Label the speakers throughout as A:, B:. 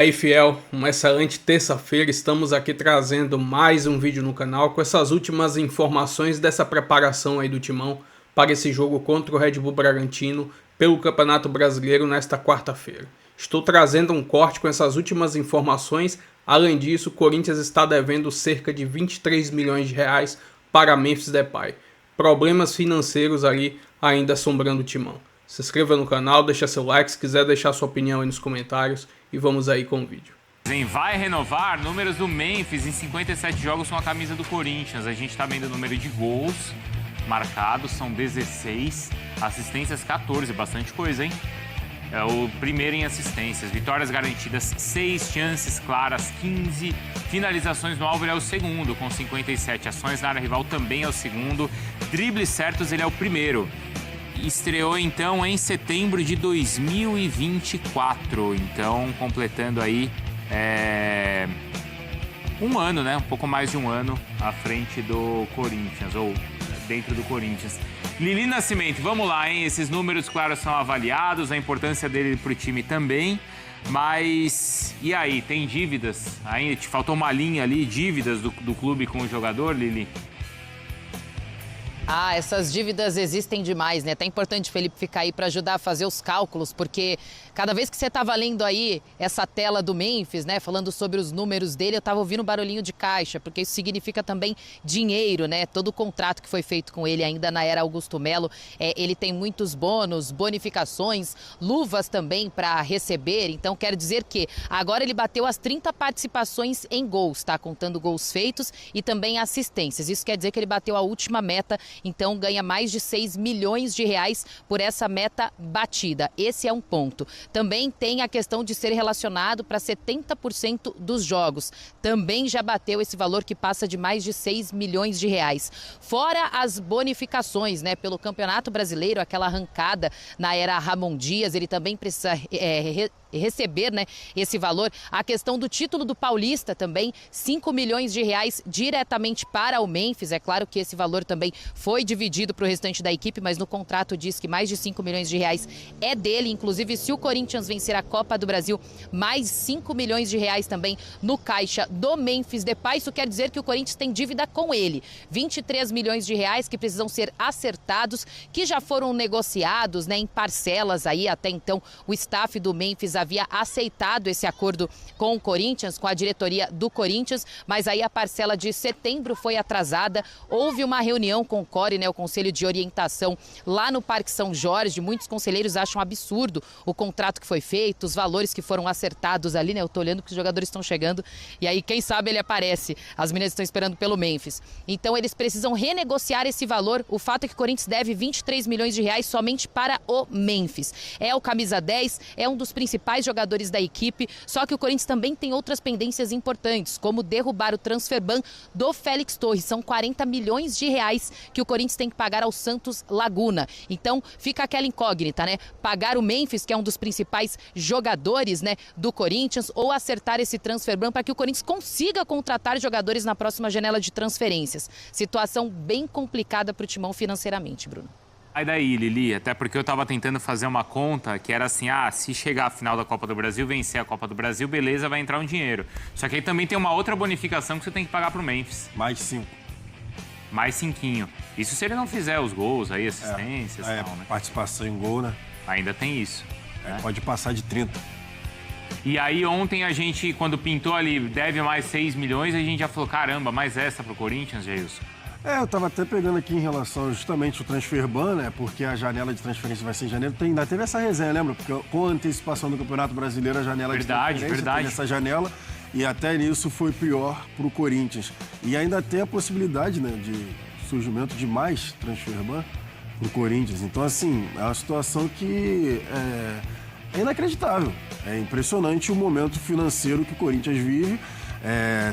A: Aí, fiel, uma excelente terça-feira, estamos aqui trazendo mais um vídeo no canal com essas últimas informações dessa preparação aí do Timão para esse jogo contra o Red Bull Bragantino pelo Campeonato Brasileiro nesta quarta-feira. Estou trazendo um corte com essas últimas informações. Além disso, o Corinthians está devendo cerca de 23 milhões de reais para Memphis Depay. Problemas financeiros ali ainda assombrando o Timão. Se inscreva no canal, deixa seu like, se quiser deixar sua opinião aí nos comentários e vamos aí com o vídeo.
B: Vai renovar números do Memphis em 57 jogos com a camisa do Corinthians. A gente tá vendo o número de gols marcados, são 16, assistências 14, bastante coisa, hein? É o primeiro em assistências, vitórias garantidas 6, chances claras 15, finalizações no alvo ele é o segundo, com 57 ações na área rival também é o segundo, dribles certos ele é o primeiro. Estreou então em setembro de 2024, então completando aí um ano, né? Um pouco mais de um ano à frente do Corinthians, ou dentro do Corinthians. Lili Nascimento, vamos lá, hein? Esses números, claro, são avaliados, a importância dele pro time também, mas e aí, tem dívidas? Ainda te faltou uma linha ali, dívidas do clube com o jogador, Lili?
C: Ah, essas dívidas existem demais, né? Até importante, Felipe, ficar aí para ajudar a fazer os cálculos, porque cada vez que você estava lendo aí essa tela do Memphis, né, falando sobre os números dele, eu estava ouvindo um barulhinho de caixa, porque isso significa também dinheiro, né? Todo o contrato que foi feito com ele ainda na era Augusto Melo, ele tem muitos bônus, bonificações, luvas também para receber, então quero dizer que agora ele bateu as 30 participações em gols, tá? Contando gols feitos e também assistências. Isso quer dizer que ele bateu a última meta, então ganha mais de 6 milhões de reais por essa meta batida. Esse é um ponto. Também tem a questão de ser relacionado para 70% dos jogos. Também já bateu esse valor que passa de mais de 6 milhões de reais. Fora as bonificações, né, pelo Campeonato Brasileiro, aquela arrancada na era Ramon Dias, ele também precisa receber, né, esse valor. A questão do título do Paulista também, 5 milhões de reais diretamente para o Memphis. É claro que esse valor também foi dividido para o restante da equipe, mas no contrato diz que mais de 5 milhões de reais é dele. Inclusive, se o Corinthians vencer a Copa do Brasil, mais 5 milhões de reais também no caixa do Memphis Depay. Isso quer dizer que o Corinthians tem dívida com ele. 23 milhões de reais que precisam ser acertados, que já foram negociados, né, em parcelas aí. Até então, o staff do Memphis havia aceitado esse acordo com o Corinthians, com a diretoria do Corinthians, mas aí a parcela de setembro foi atrasada. Houve uma reunião com o CORE, né, o Conselho de Orientação, lá no Parque São Jorge. Muitos conselheiros acham absurdo o contrato que foi feito, os valores que foram acertados ali, né? Eu tô olhando que os jogadores estão chegando e aí, quem sabe, ele aparece. As meninas estão esperando pelo Memphis. Então, eles precisam renegociar esse valor. O fato é que o Corinthians deve 23 milhões de reais somente para o Memphis. É o camisa 10, é um dos principais jogadores da equipe, só que o Corinthians também tem outras pendências importantes, como derrubar o transfer ban do Félix Torres. São 40 milhões de reais que o Corinthians tem que pagar ao Santos Laguna. Então, fica aquela incógnita, né? Pagar o Memphis, que é um dos principais jogadores, né, do Corinthians, ou acertar esse transfer ban para que o Corinthians consiga contratar jogadores na próxima janela de transferências. Situação bem complicada para o Timão financeiramente, Bruno.
B: Sai daí, Lili, até porque eu tava tentando fazer uma conta que era assim, se chegar à final da Copa do Brasil, vencer a Copa do Brasil, beleza, vai entrar um dinheiro. Só que aí também tem uma outra bonificação que você tem que pagar pro Memphis.
D: Mais 5.
B: Mais 5. Isso se ele não fizer os gols aí, assistências e tal, né?
D: Participação em gol, né?
B: Ainda tem isso. Né?
D: Pode passar de 30.
B: E aí ontem a gente, quando pintou ali, deve mais 6 milhões, a gente já falou, caramba, mais essa pro Corinthians, Jailson?
D: Eu tava até pegando aqui em relação justamente ao transfer ban, né? Porque a janela de transferência vai ser em janeiro. Ainda teve essa resenha, lembra? Porque com a antecipação do Campeonato Brasileiro, a janela de transferência tem essa janela. E até nisso foi pior pro Corinthians. E ainda tem a possibilidade, né, de surgimento de mais transfer ban pro Corinthians. Então, assim, é uma situação que é inacreditável. É impressionante o momento financeiro que o Corinthians vive.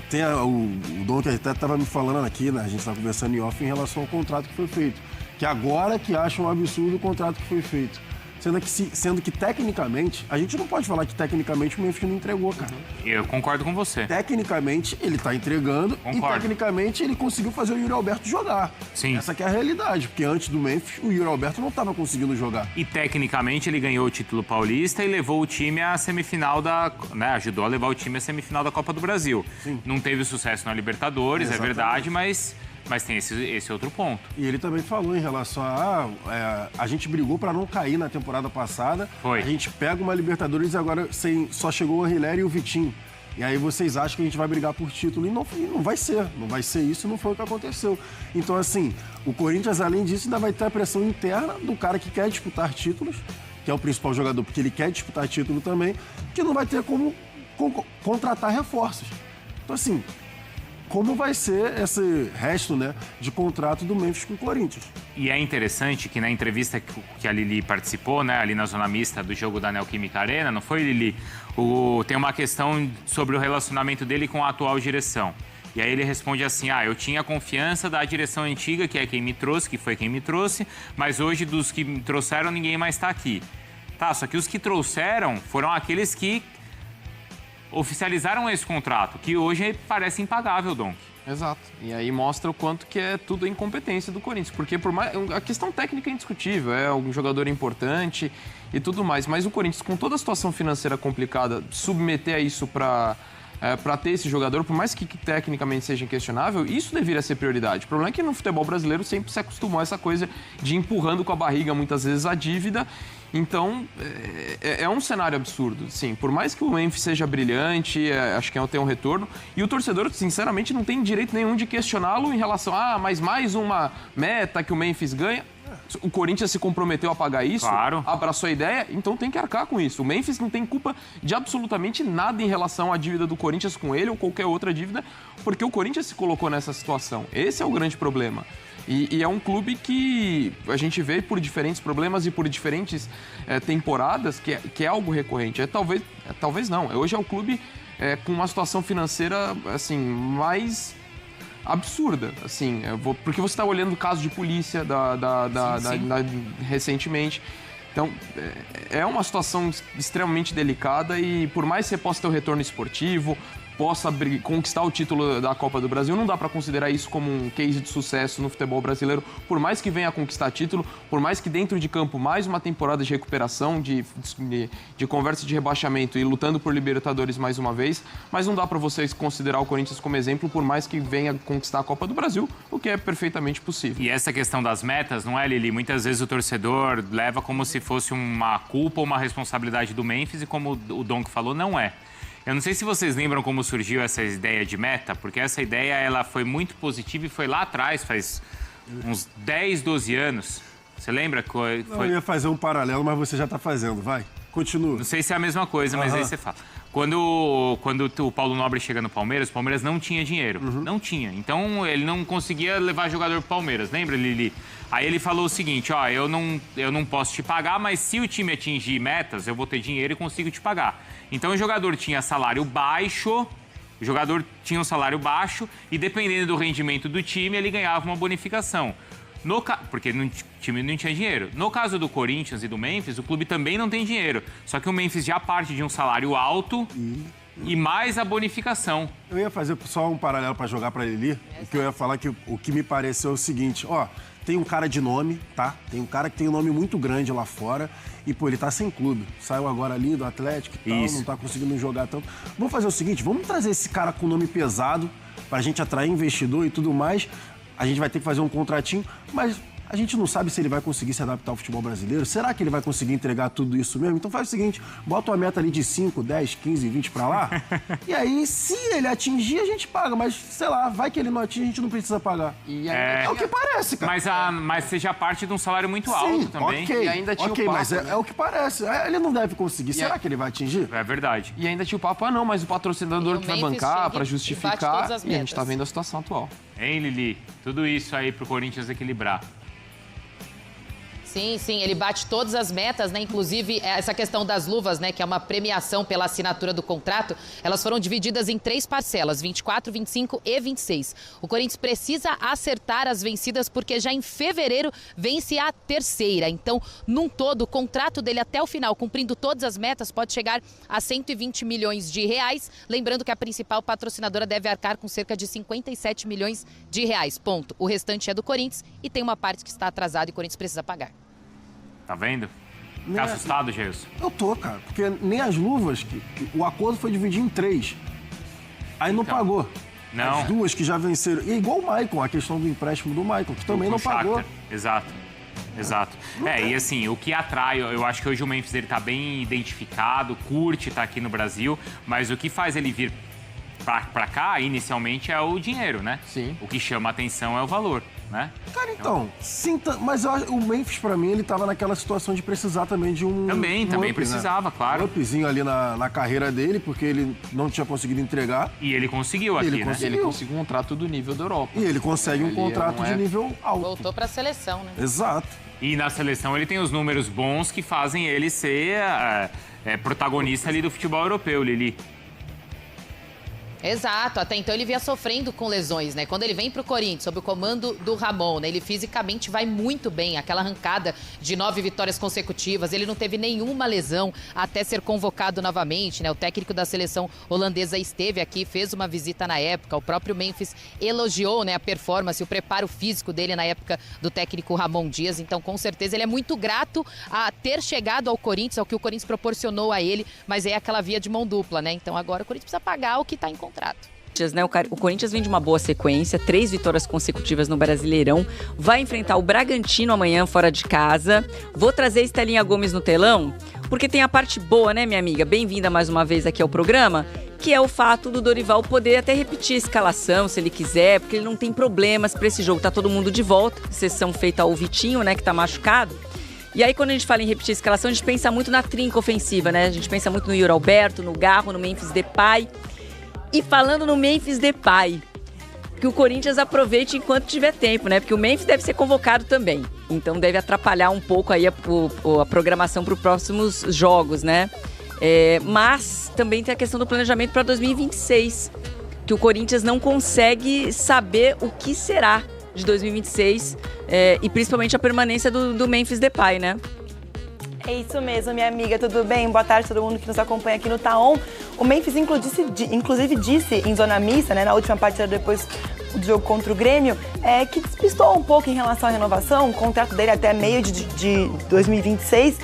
D: Tem o Dom que até estava me falando aqui, né? A gente estava conversando em off em relação ao contrato que foi feito. Que agora que acham um absurdo o contrato que foi feito. Sendo que tecnicamente, a gente não pode falar que tecnicamente o Memphis não entregou, cara.
B: Eu concordo com você.
D: Tecnicamente, ele tá entregando.
B: Concordo.
D: E tecnicamente ele conseguiu fazer o Yuri Alberto jogar.
B: Sim.
D: Essa que é a realidade, porque antes do Memphis, o Yuri Alberto não estava conseguindo jogar.
B: E tecnicamente ele ganhou o título paulista e levou o time à semifinal ajudou a levar o time à semifinal da Copa do Brasil.
D: Sim.
B: Não teve sucesso na Libertadores,
D: Exatamente.
B: É verdade, mas tem esse outro ponto.
D: E ele também falou em relação a gente brigou para não cair na temporada passada.
B: Foi.
D: A gente pega uma Libertadores e agora só chegou o Anrileri e o Vitinho. E aí vocês acham que a gente vai brigar por título. E não vai ser. Não vai ser isso, não foi o que aconteceu. Então, assim, o Corinthians, além disso, ainda vai ter a pressão interna do cara que quer disputar títulos, que é o principal jogador, porque ele quer disputar título também, que não vai ter como contratar reforços. Então, assim, como vai ser esse resto, né, de contrato do Memphis com o Corinthians.
B: E é interessante que na entrevista que a Lili participou, né, ali na zona mista do jogo da Neoquímica Arena, não foi, Lili? Tem uma questão sobre o relacionamento dele com a atual direção. E aí ele responde assim, eu tinha confiança da direção antiga, que é quem me trouxe, que foi quem me trouxe, mas hoje dos que me trouxeram ninguém mais está aqui. Tá, só que os que trouxeram foram aqueles que oficializaram esse contrato, que hoje parece impagável, Donk.
E: Exato. E aí mostra o quanto que é tudo a incompetência do Corinthians. Porque por mais, a questão técnica é indiscutível, é um jogador importante e tudo mais. Mas o Corinthians, com toda a situação financeira complicada, submeter a isso para ter esse jogador, por mais que tecnicamente seja inquestionável, isso deveria ser prioridade. O problema é que no futebol brasileiro sempre se acostumou a essa coisa de ir empurrando com a barriga, muitas vezes, a dívida. Então, é um cenário absurdo, sim. Por mais que o Memphis seja brilhante, acho que tem um retorno. E o torcedor, sinceramente, não tem direito nenhum de questioná-lo em relação mas mais uma meta que o Memphis ganha. O Corinthians se comprometeu a pagar isso,
B: claro.
E: Abraçou a ideia, então tem que arcar com isso. O Memphis não tem culpa de absolutamente nada em relação à dívida do Corinthians com ele ou qualquer outra dívida, porque o Corinthians se colocou nessa situação. Esse é o grande problema. E é um clube que a gente vê por diferentes problemas e por diferentes temporadas que é algo recorrente. Talvez não. Hoje é um clube com uma situação financeira assim, mais absurda, assim, porque você está olhando o caso de polícia recentemente. Então, é uma situação extremamente delicada e por mais que você possa ter o retorno esportivo, possa conquistar o título da Copa do Brasil, não dá para considerar isso como um case de sucesso no futebol brasileiro, por mais que venha a conquistar título, por mais que dentro de campo mais uma temporada de recuperação, de conversa de rebaixamento e lutando por Libertadores mais uma vez, mas não dá para vocês considerar o Corinthians como exemplo, por mais que venha conquistar a Copa do Brasil, o que é perfeitamente possível.
B: E essa questão das metas, não é, Lili? Muitas vezes o torcedor leva como se fosse uma culpa ou uma responsabilidade do Memphis e como o Donk falou, não é. Eu não sei se vocês lembram como surgiu essa ideia de meta, porque essa ideia ela foi muito positiva e foi lá atrás, faz uns 10, 12 anos. Você lembra?
D: Eu ia fazer um paralelo, mas você já está fazendo. Vai, continua.
B: Não sei se é a mesma coisa, mas aí você fala. Quando o Paulo Nobre chega no Palmeiras, o Palmeiras não tinha dinheiro. Não tinha. Então, ele não conseguia levar jogador pro Palmeiras. Lembra, Lili? Aí ele falou o seguinte, eu não posso te pagar, mas se o time atingir metas, eu vou ter dinheiro e consigo te pagar. Então, o jogador tinha salário baixo, e dependendo do rendimento do time, ele ganhava uma bonificação. Porque o time não tinha dinheiro. No caso do Corinthians e do Memphis, o clube também não tem dinheiro. Só que o Memphis já parte de um salário alto e mais a bonificação.
D: Eu ia fazer só um paralelo para jogar para Lili, porque eu ia falar que o que me pareceu é o seguinte, tem um cara de nome, tá? Tem um cara que tem um nome muito grande lá fora e, ele tá sem clube. Saiu agora ali do Atlético e tal, não tá conseguindo jogar tanto. Vamos fazer o seguinte, vamos trazer esse cara com nome pesado pra gente atrair investidor e tudo mais. A gente vai ter que fazer um contratinho, mas a gente não sabe se ele vai conseguir se adaptar ao futebol brasileiro. Será que ele vai conseguir entregar tudo isso mesmo? Então faz o seguinte, bota uma meta ali de 5, 10, 15, 20 pra lá. E aí, se ele atingir, a gente paga. Mas, sei lá, vai que ele não atinge, a gente não precisa pagar. É o que parece, cara.
B: Mas seja parte de um salário muito alto também.
D: Ok,
E: e ainda tinha o papo,
D: mas é o que parece. Ele não deve conseguir. Será que ele vai atingir?
B: É verdade.
E: E ainda tinha o papo, não, mas o patrocinador que vai bancar pra justificar. E a gente tá vendo a situação atual.
B: Hein, Lili? Tudo isso aí pro Corinthians equilibrar.
C: Sim, ele bate todas as metas, né? Inclusive, essa questão das luvas, né? Que é uma premiação pela assinatura do contrato, elas foram divididas em 3 parcelas, 24, 25 e 26. O Corinthians precisa acertar as vencidas porque já em fevereiro vence a 3ª. Então, num todo, o contrato dele até o final, cumprindo todas as metas, pode chegar a 120 milhões de reais. Lembrando que a principal patrocinadora deve arcar com cerca de 57 milhões de reais. Ponto. O restante é do Corinthians e tem uma parte que está atrasada e o Corinthians precisa pagar.
B: Tá vendo? Tá assustado, Gelson?
D: Eu tô, cara. Porque nem as luvas, o acordo foi dividido em 3. Aí não pagou.
B: Não.
D: As 2 que já venceram. E igual o Maicon, a questão do empréstimo do Maicon, que também não pagou.
B: Exato. E assim, o que atrai, eu acho que hoje o Memphis ele tá bem identificado, curte estar aqui no Brasil, mas o que faz ele vir pra cá, inicialmente, é o dinheiro, né?
E: Sim.
B: O que chama a atenção é o valor, né?
D: Cara, então, mas o Memphis, pra mim, ele tava naquela situação de precisar também de um
B: Também
D: up,
B: precisava,
D: né?
B: claro.
D: Um upzinho ali na carreira dele, porque ele não tinha conseguido entregar.
B: E ele conseguiu aqui, né?
E: Ele conseguiu um contrato do nível da Europa.
D: E ele consegue um contrato de nível alto.
C: Voltou pra seleção, né?
D: Exato.
B: E na seleção ele tem os números bons que fazem ele ser protagonista ali do futebol europeu, Lili.
C: Exato, até então ele vinha sofrendo com lesões, né? Quando ele vem pro Corinthians, sob o comando do Ramon, né? Ele fisicamente vai muito bem, aquela arrancada de 9 vitórias consecutivas, ele não teve nenhuma lesão até ser convocado novamente, né? O técnico da seleção holandesa esteve aqui, fez uma visita na época, o próprio Memphis elogiou, né, a performance, o preparo físico dele na época do técnico Ramon Dias, então com certeza ele é muito grato a ter chegado ao Corinthians, ao que o Corinthians proporcionou a ele, mas é aquela via de mão dupla, né? Então agora o Corinthians precisa pagar o que tá em contrato.
F: O Corinthians vem de uma boa sequência, 3 vitórias consecutivas no Brasileirão, vai enfrentar o Bragantino amanhã fora de casa. Vou trazer Estelinha Gomes no telão, porque tem a parte boa, né, minha amiga? Bem-vinda mais uma vez aqui ao programa, que é o fato do Dorival poder até repetir a escalação, se ele quiser, porque ele não tem problemas para esse jogo, tá todo mundo de volta, exceção feita ao Vitinho, né, que tá machucado. E aí, quando a gente fala em repetir a escalação, a gente pensa muito na trinca ofensiva, né? A gente pensa muito no Yuri Alberto, no Garro, no Memphis Depay. E falando no Memphis Depay, que o Corinthians aproveite enquanto tiver tempo, né? Porque o Memphis deve ser convocado também. Então deve atrapalhar um pouco aí a programação para os próximos jogos, né? Mas também tem a questão do planejamento para 2026, que o Corinthians não consegue saber o que será de 2026 e principalmente a permanência do Memphis Depay, né?
G: É isso mesmo, minha amiga, tudo bem? Boa tarde a todo mundo que nos acompanha aqui no Taon. O Memphis, inclusive, disse em zona mista, né, na última partida depois do jogo contra o Grêmio, que despistou um pouco em relação à renovação, o contrato dele até meio de 2026.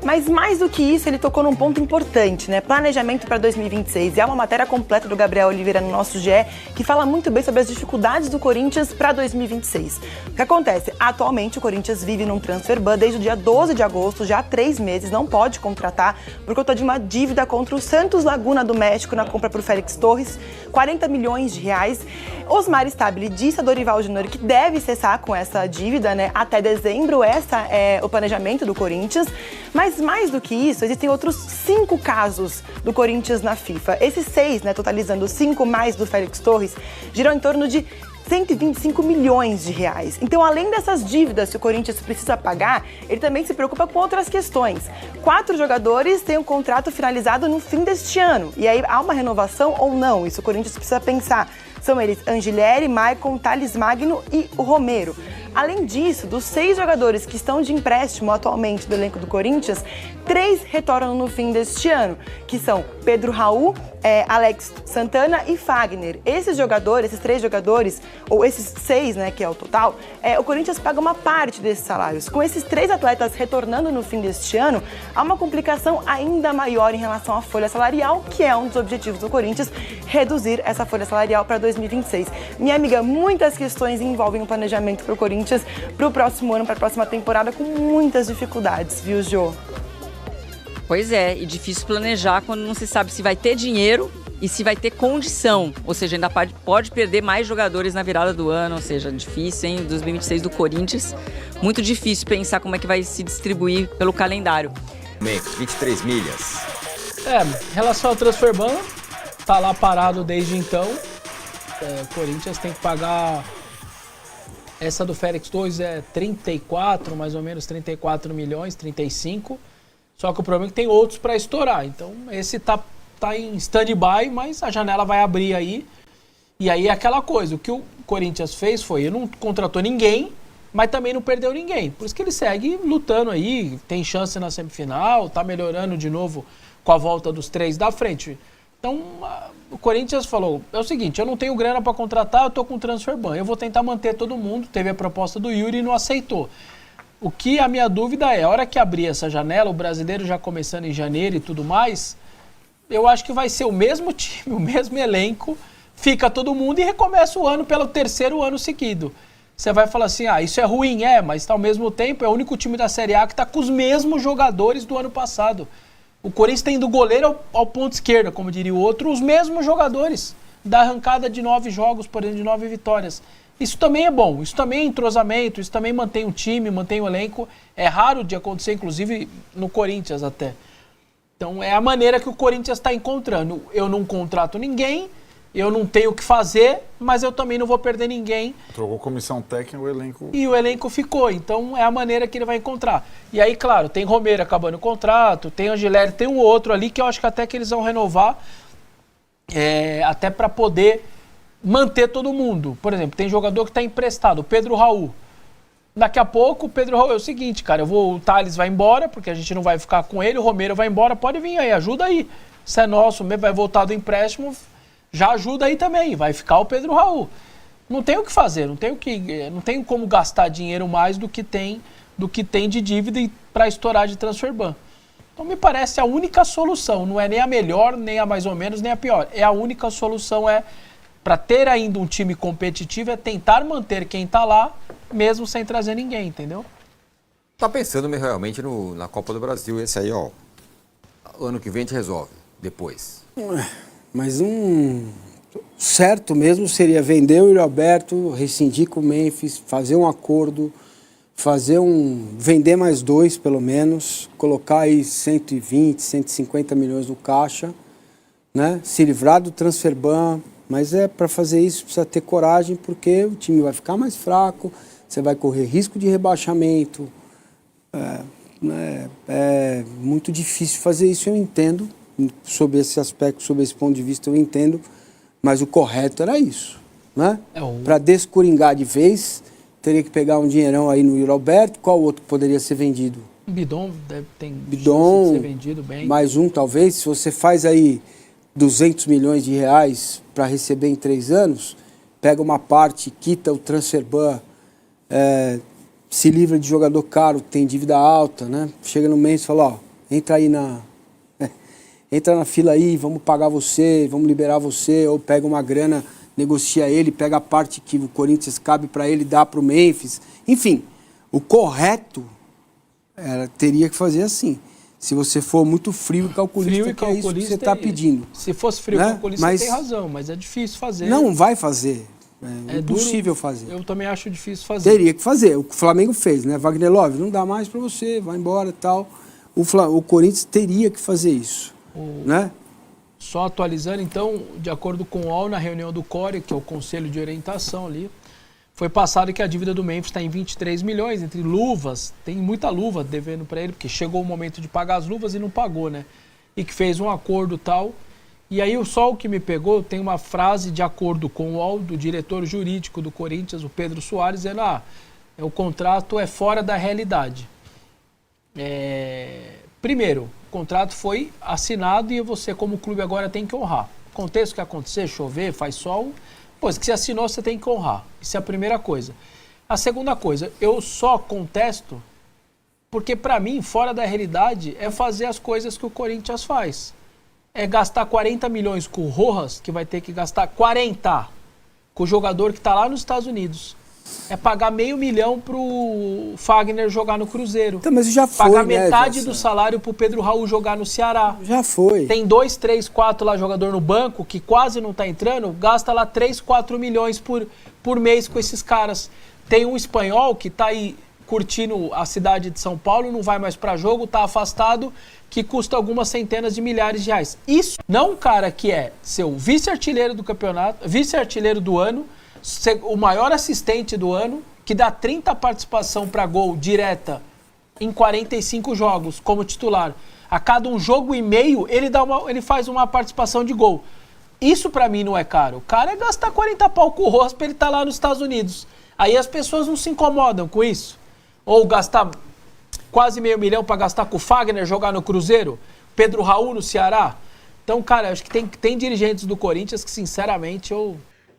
G: Mas mais do que isso, ele tocou num ponto importante, né? Planejamento para 2026. E há uma matéria completa do Gabriel Oliveira no nosso GE que fala muito bem sobre as dificuldades do Corinthians para 2026. O que acontece? Atualmente, o Corinthians vive num transfer ban desde o dia 12 de agosto, já há 3 meses, não pode contratar por conta de uma dívida contra o Santos Laguna do México na compra por Félix Torres, 40 milhões de reais. Osmar Stabile disse a Dorival Júnior que deve cessar com essa dívida, né? Até dezembro, essa é o planejamento do Corinthians. Mas mais do que isso, existem outros 5 casos do Corinthians na FIFA. Esses 6, né, totalizando 5 mais do Félix Torres, giram em torno de 125 milhões de reais. Então, além dessas dívidas que o Corinthians precisa pagar, ele também se preocupa com outras questões. 4 jogadores têm um contrato finalizado no fim deste ano. E aí, há uma renovação ou não? Isso o Corinthians precisa pensar. São eles Angelieri, Maicon, Thales Magno e o Romero. Além disso, dos 6 jogadores que estão de empréstimo atualmente do elenco do Corinthians, 3 retornam no fim deste ano, que são Pedro Raul, Alex Santana e Fagner. Esses 3 jogadores, ou esses 6, né, que é o total, o Corinthians paga uma parte desses salários. Com esses 3 atletas retornando no fim deste ano, há uma complicação ainda maior em relação à folha salarial, que é um dos objetivos do Corinthians, reduzir essa folha salarial para 2026. Minha amiga, muitas questões envolvem o planejamento para o Corinthians para o próximo ano, para a próxima temporada, com muitas dificuldades, viu, Jô?
F: Pois é, e difícil planejar quando não se sabe se vai ter dinheiro e se vai ter condição. Ou seja, ainda pode perder mais jogadores na virada do ano, ou seja, difícil, hein? 2026 do Corinthians, muito difícil pensar como é que vai se distribuir pelo calendário.
H: 23 milhas.
A: Em relação ao transfer ban, tá lá parado desde então. O Corinthians tem que pagar
I: Essa do Félix 2 é 34, mais ou menos 34 milhões, 35. Só que o problema é que tem outros para estourar. Então, esse tá em stand-by, mas a janela vai abrir aí. E aí é aquela coisa, o que o Corinthians fez foi, ele não contratou ninguém, mas também não perdeu ninguém. Por isso que ele segue lutando aí, tem chance na semifinal, tá melhorando de novo com a volta dos 3 da frente. Então, o Corinthians falou, é o seguinte, eu não tenho grana para contratar, eu tô com transfer ban, eu vou tentar manter todo mundo, teve a proposta do Yuri e não aceitou. O que a minha dúvida é, a hora que abrir essa janela, o brasileiro já começando em janeiro e tudo mais, eu acho que vai ser o mesmo time, o mesmo elenco, fica todo mundo e recomeça o ano pelo 3º ano seguido. Você vai falar assim, isso é ruim, mas ao mesmo tempo é o único time da Série A que está com os mesmos jogadores do ano passado. O Corinthians tem do goleiro ao ponto esquerda, como diria o outro, os mesmos jogadores da arrancada de 9 jogos, por exemplo, de 9 vitórias. Isso também é bom, isso também é entrosamento, isso também mantém o time, mantém o elenco. É raro de acontecer, inclusive no Corinthians até. Então é a maneira que o Corinthians está encontrando. Eu não contrato ninguém, eu não tenho o que fazer, mas eu também não vou perder ninguém.
J: Trocou comissão técnica, o elenco...
I: E o elenco ficou, então é a maneira que ele vai encontrar. E aí, claro, tem Romero acabando o contrato, tem Angileri, tem um outro ali que eu acho que até que eles vão renovar, até para poder manter todo mundo. Por exemplo, tem jogador que está emprestado, o Pedro Raul. Daqui a pouco o Pedro Raul é o seguinte, cara, o Thales vai embora, porque a gente não vai ficar com ele, o Romero vai embora, pode vir aí, ajuda aí. Isso é nosso, vai voltar do empréstimo, já ajuda aí também, vai ficar o Pedro Raul. Não tem o que fazer, não tem como gastar dinheiro mais do que tem de dívida para estourar de transfer ban. Então me parece a única solução, não é nem a melhor, nem a mais ou menos, nem a pior. É a única solução, para ter ainda um time competitivo, é tentar manter quem está lá, mesmo sem trazer ninguém, entendeu?
H: Tá pensando realmente na Copa do Brasil, esse aí, ó, ano que vem a gente resolve, depois.
K: Mas certo mesmo seria vender o Yuri Alberto, rescindir com o Memphis, fazer um acordo, vender mais 2 pelo menos, colocar aí 120, 150 milhões no caixa, né? Se livrar do transfer ban, mas para fazer isso precisa ter coragem, porque o time vai ficar mais fraco, você vai correr risco de rebaixamento, é muito difícil fazer isso, eu entendo. Sob esse aspecto, sob esse ponto de vista, eu entendo, mas o correto era isso, né? Para descoringar de vez, teria que pegar um dinheirão aí no Yuri Alberto. Qual outro que poderia ser vendido?
I: Bidon deve ter chance de ser vendido bem.
K: Mais um, talvez. Se você faz aí 200 milhões de reais para receber em 3 anos, pega uma parte, quita o transfer ban, se livra de jogador caro, tem dívida alta, né? Chega no mês e fala, entra aí entra na fila aí, vamos pagar você, vamos liberar você, ou pega uma grana, negocia ele, pega a parte que o Corinthians cabe para ele, dá para o Memphis. Enfim, o correto teria que fazer assim. Se você for muito frio e calculista, que é isso que você está pedindo.
I: Se fosse frio e calculista, tem razão, mas é difícil fazer.
K: Não vai fazer. É impossível fazer.
I: Eu também acho difícil fazer.
K: Teria que fazer. O Flamengo fez, né? Wagner Love, não dá mais para você, vai embora e tal. O Corinthians teria que fazer isso. Né?
I: Só atualizando, então, de acordo com o UOL, na reunião do CORE, que é o Conselho de Orientação ali, foi passado que a dívida do Memphis está em 23 milhões, entre luvas, tem muita luva devendo para ele, porque chegou o momento de pagar as luvas e não pagou, né? E que fez um acordo tal. E aí só o que me pegou, tem uma frase de acordo com o UOL, do diretor jurídico do Corinthians, o Pedro Soares, dizendo, o contrato é fora da realidade. Primeiro, o contrato foi assinado e você, como clube, agora tem que honrar. Aconteça o que acontecer, chover, faz sol, pois que você assinou, você tem que honrar. Isso é a primeira coisa. A segunda coisa, eu só contesto porque, para mim, fora da realidade, é fazer as coisas que o Corinthians faz. É gastar 40 milhões com o Rojas, que vai ter que gastar 40 com o jogador que está lá nos Estados Unidos. É pagar $500 mil pro Fagner jogar no Cruzeiro.
K: Então, mas já foi,
I: pagar metade do salário pro Pedro Raul jogar no Ceará.
K: Já foi.
I: Tem 2, 3, 4 lá jogador no banco que quase não tá entrando, gasta lá 3, 4 milhões por mês com esses caras. Tem um espanhol que tá aí curtindo a cidade de São Paulo, não vai mais para jogo, tá afastado, que custa algumas centenas de milhares de reais. Isso não um cara que é seu vice-artilheiro do campeonato, vice-artilheiro do ano, o maior assistente do ano, que dá 30 participação para gol direta em 45 jogos como titular. A cada um jogo e meio, ele faz uma participação de gol. Isso para mim não é caro. O cara é gastar 40 pau com o rosto pra ele estar lá nos Estados Unidos. Aí as pessoas não se incomodam com isso. Ou gastar quase $500 mil para gastar com o Fagner, jogar no Cruzeiro, Pedro Raul no Ceará. Então, cara, acho que tem dirigentes do Corinthians que, sinceramente,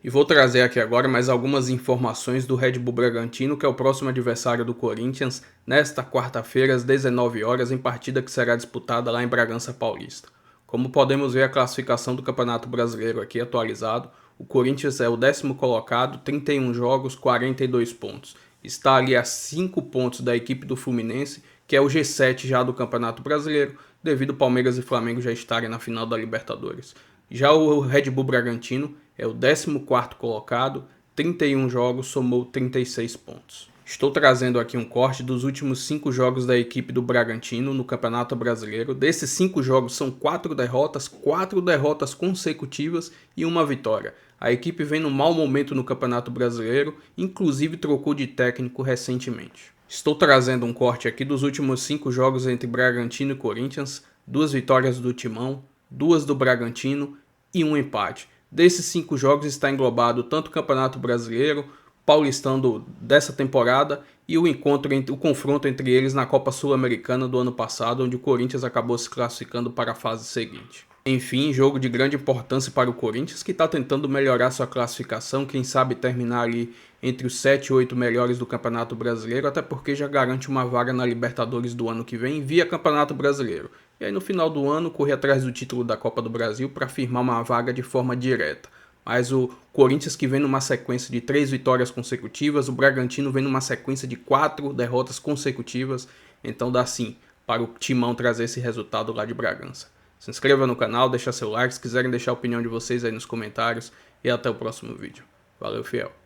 A: E vou trazer aqui agora mais algumas informações do Red Bull Bragantino, que é o próximo adversário do Corinthians, nesta quarta-feira, às 19 horas, em partida que será disputada lá em Bragança Paulista. Como podemos ver a classificação do Campeonato Brasileiro aqui atualizado, o Corinthians é o 10º colocado, 31 jogos, 42 pontos. Está ali a 5 pontos da equipe do Fluminense, que é o G7 já do Campeonato Brasileiro, devido Palmeiras e Flamengo já estarem na final da Libertadores. Já o Red Bull Bragantino é o 14º colocado, 31 jogos, somou 36 pontos. Estou trazendo aqui um corte dos últimos 5 jogos da equipe do Bragantino no Campeonato Brasileiro. Desses 5 jogos são 4 derrotas consecutivas e 1 vitória. A equipe vem num mau momento no Campeonato Brasileiro, inclusive trocou de técnico recentemente. Estou trazendo um corte aqui dos últimos 5 jogos entre Bragantino e Corinthians, 2 vitórias do Timão, 2 do Bragantino e 1 empate. Desses 5 jogos está englobado tanto o Campeonato Brasileiro, Paulistão dessa temporada e o confronto entre eles na Copa Sul-Americana do ano passado, onde o Corinthians acabou se classificando para a fase seguinte. Enfim, jogo de grande importância para o Corinthians, que está tentando melhorar sua classificação, quem sabe terminar ali entre os 7 e 8 melhores do Campeonato Brasileiro, até porque já garante uma vaga na Libertadores do ano que vem via Campeonato Brasileiro. E aí no final do ano corre atrás do título da Copa do Brasil para firmar uma vaga de forma direta. Mas o Corinthians, que vem numa sequência de 3 vitórias consecutivas, o Bragantino vem numa sequência de 4 derrotas consecutivas, então dá sim para o Timão trazer esse resultado lá de Bragança. Se inscreva no canal, deixa seu like, se quiserem deixar a opinião de vocês aí nos comentários e até o próximo vídeo. Valeu, fiel!